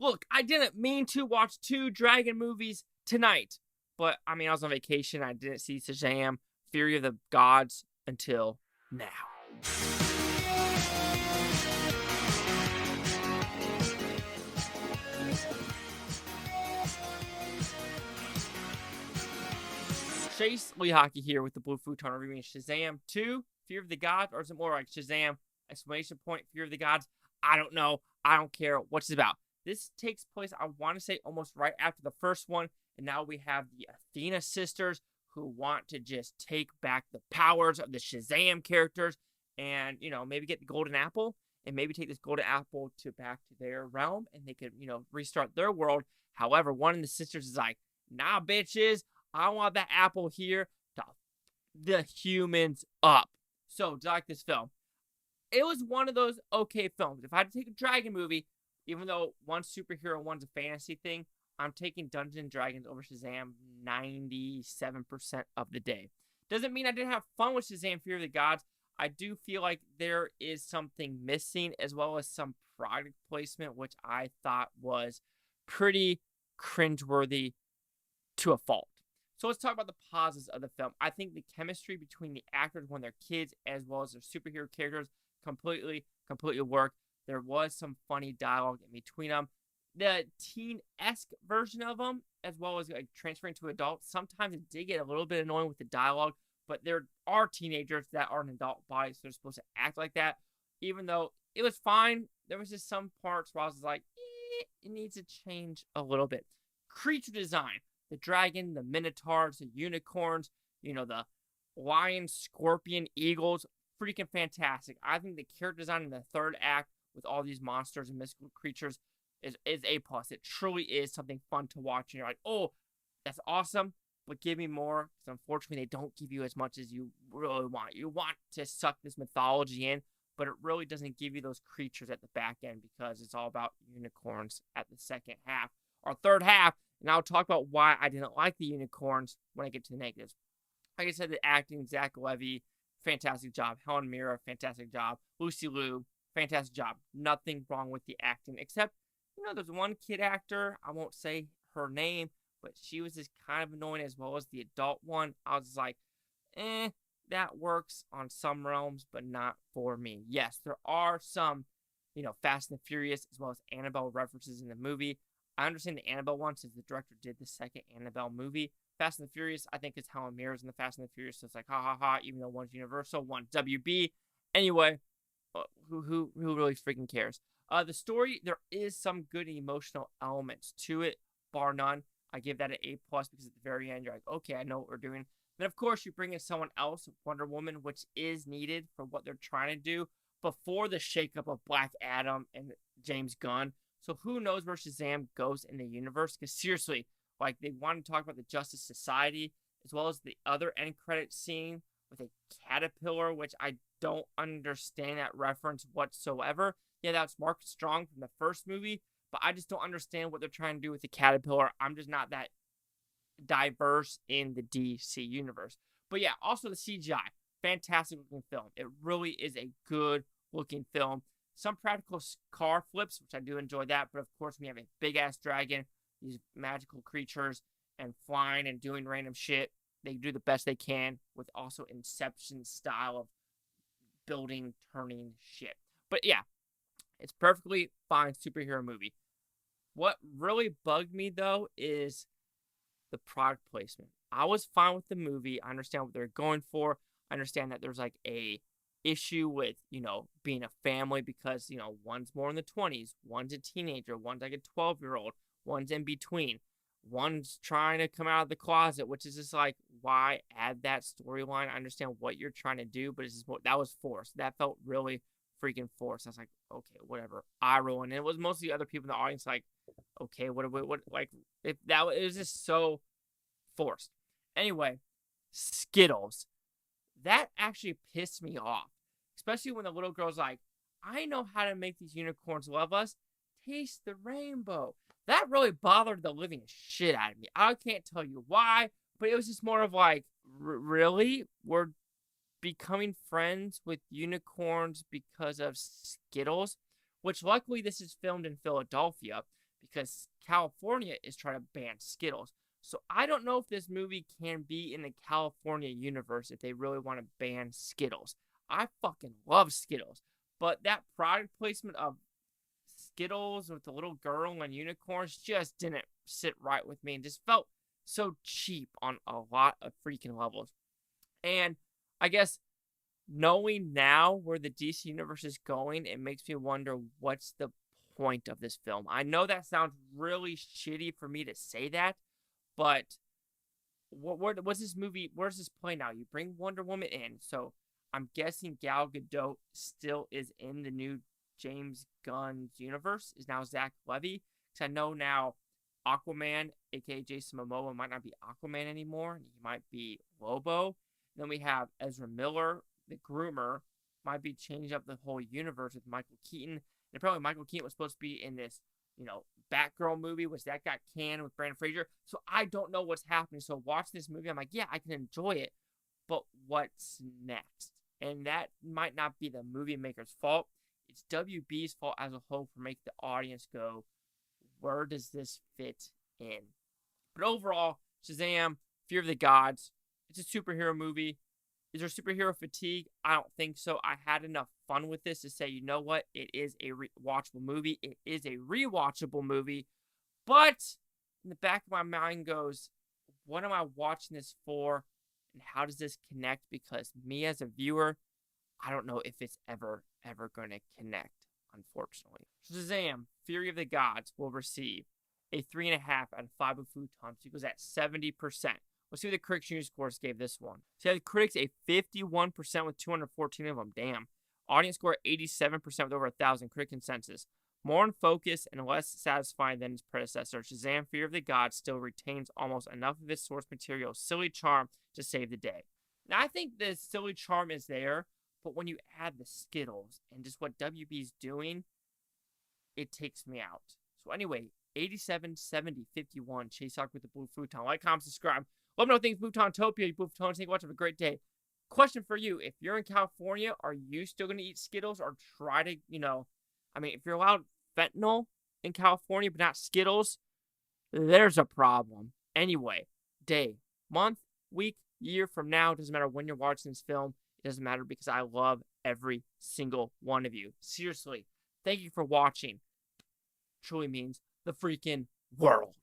Look, I didn't mean to watch 2 dragon movies tonight, but I mean, I was on vacation. I didn't see Shazam, Fury of the Gods until now. Chase Lee Hockey here with the Blue Futon reviewing Shazam 2, Fear of the Gods, or is it more like Shazam, exclamation point, Fear of the Gods? I don't know. I don't care what it's about. This takes place, I want to say, almost right after the first one, and now we have the Athena sisters who want to just take back the powers of the Shazam characters and, maybe get the golden apple and maybe take this golden apple back to their realm and they could, restart their world. However, one of the sisters is like, nah, bitches, I want that apple here to the humans up. So, do you like this film? It was one of those okay films. If I had to take a dragon movie, even though one's superhero, one's a fantasy thing, I'm taking Dungeons & Dragons over Shazam 97% of the day. Doesn't mean I didn't have fun with Shazam Fear of the Gods. I do feel like there is something missing, as well as some product placement, which I thought was pretty cringeworthy to a fault. So let's talk about the positives of the film. I think the chemistry between the actors when they're kids as well as their superhero characters completely worked. There was some funny dialogue in between them. The teen-esque version of them, as well as like transferring to adults, sometimes it did get a little bit annoying with the dialogue, but there are teenagers that are in adult bodies, so they're supposed to act like that. Even though it was fine, there was just some parts where I was like, it needs to change a little bit. Creature design. The dragon, the minotaurs, the unicorns, the lion, scorpion, eagles, freaking fantastic. I think the character design in the third act with all these monsters and mystical creatures is A+. It truly is something fun to watch. And you're like, oh, that's awesome, but give me more. Because unfortunately, they don't give you as much as you really want. You want to suck this mythology in, but it really doesn't give you those creatures at the back end because it's all about unicorns at the second half. Or third half, and I'll talk about why I didn't like the unicorns when I get to the negatives. Like I said, the acting, Zach Levy, fantastic job. Helen Mirren, fantastic job. Lucy Liu, fantastic job. Nothing wrong with the acting, except, there's one kid actor, I won't say her name, but she was just kind of annoying as well as the adult one. I was like, that works on some realms, but not for me. Yes, there are some, Fast and the Furious as well as Annabelle references in the movie. I understand the Annabelle one since the director did the second Annabelle movie. Fast and the Furious, I think it's Helen Mirren's in the Fast and the Furious, so it's like, ha ha ha, even though one's Universal, one's WB. Anyway, who really freaking cares? The story, there is some good emotional elements to it, bar none. I give that an A+, because at the very end, you're like, okay, I know what we're doing. Then, of course, you bring in someone else, Wonder Woman, which is needed for what they're trying to do before the shakeup of Black Adam and James Gunn. So who knows where Shazam goes in the universe? Because seriously, like they want to talk about the Justice Society as well as the other end credit scene with a caterpillar, which I don't understand that reference whatsoever. Yeah, that's Mark Strong from the first movie, but I just don't understand what they're trying to do with the caterpillar. I'm just not that diverse in the DC universe. But yeah, also the CGI. Fantastic looking film. It really is a good looking film. Some practical car flips, which I do enjoy that. But of course, when you have a big-ass dragon, these magical creatures, and flying and doing random shit, they do the best they can with also Inception style of building, turning shit. But yeah, it's perfectly fine superhero movie. What really bugged me, though, is the product placement. I was fine with the movie. I understand what they're going for. I understand that there's like a issue with, being a family because, one's more in the 20s, one's a teenager, one's like a 12-year-old, one's in between, one's trying to come out of the closet, which is just like, why add that storyline? I understand what you're trying to do, but it's just that was forced. That felt really freaking forced. I was like, okay, whatever. I roll, and it was mostly other people in the audience like, okay, what, like, if that it was just so forced. Anyway, Skittles. That actually pissed me off. Especially when the little girl's like, I know how to make these unicorns love us. Taste the rainbow. That really bothered the living shit out of me. I can't tell you why, but it was just more of like, really? We're becoming friends with unicorns because of Skittles? Which luckily this is filmed in Philadelphia. because California is trying to ban Skittles. So I don't know if this movie can be in the California universe if they really want to ban Skittles. I fucking love Skittles. But that product placement of Skittles with the little girl and unicorns just didn't sit right with me and just felt so cheap on a lot of freaking levels. And I guess knowing now where the DC universe is going, it makes me wonder what's the point of this film. I know that sounds really shitty for me to say that, but what's this movie? Where's this play now? You bring Wonder Woman in, so I'm guessing Gal Gadot still is in the new James Gunn's universe, is now Zach Levy. Because I know now Aquaman, aka Jason Momoa, might not be Aquaman anymore. He might be Lobo. Then we have Ezra Miller, the groomer, might be changing up the whole universe with Michael Keaton. And apparently Michael Keaton was supposed to be in this, Batgirl movie, which that got canned with Brandon Fraser. So I don't know what's happening. So watching this movie, I'm like, yeah, I can enjoy it. But what's next? And that might not be the movie maker's fault. It's WB's fault as a whole for making the audience go, where does this fit in? But overall, Shazam, Fear of the Gods, it's a superhero movie. Is there superhero fatigue? I don't think so. I had enough fun with this to say, you know what? It is a watchable movie. It is a rewatchable movie. But in the back of my mind goes, what am I watching this for? And how does this connect? Because me as a viewer, I don't know if it's ever going to connect, unfortunately. Shazam, Fury of the Gods will receive a 3.5 out of 5 of Futon. So it goes at 70%. Let's see what the Critics' News scores gave this one. So the critics a 51% with 214 of them. Damn. Audience score 87% with over 1,000. Critic consensus. More in focus and less satisfying than its predecessor, Shazam Fear of the Gods still retains almost enough of its source material, silly charm, to save the day. Now, I think the silly charm is there, but when you add the Skittles and just what WB's doing, it takes me out. So anyway, 87, 70, 51. Chase Hawk with the Blue Futon. Like, comment, subscribe. Let me know things Butantopia. Blue Futon. Thank you. Watch. Have a great day. Question for you. If you're in California, are you still going to eat Skittles or try to, if you're allowed fentanyl in California but not Skittles, there's a problem. Anyway, day, month, week, year from now, doesn't matter when you're watching this film. It doesn't matter because I love every single one of you. Seriously, thank you for watching. Truly means the freaking world.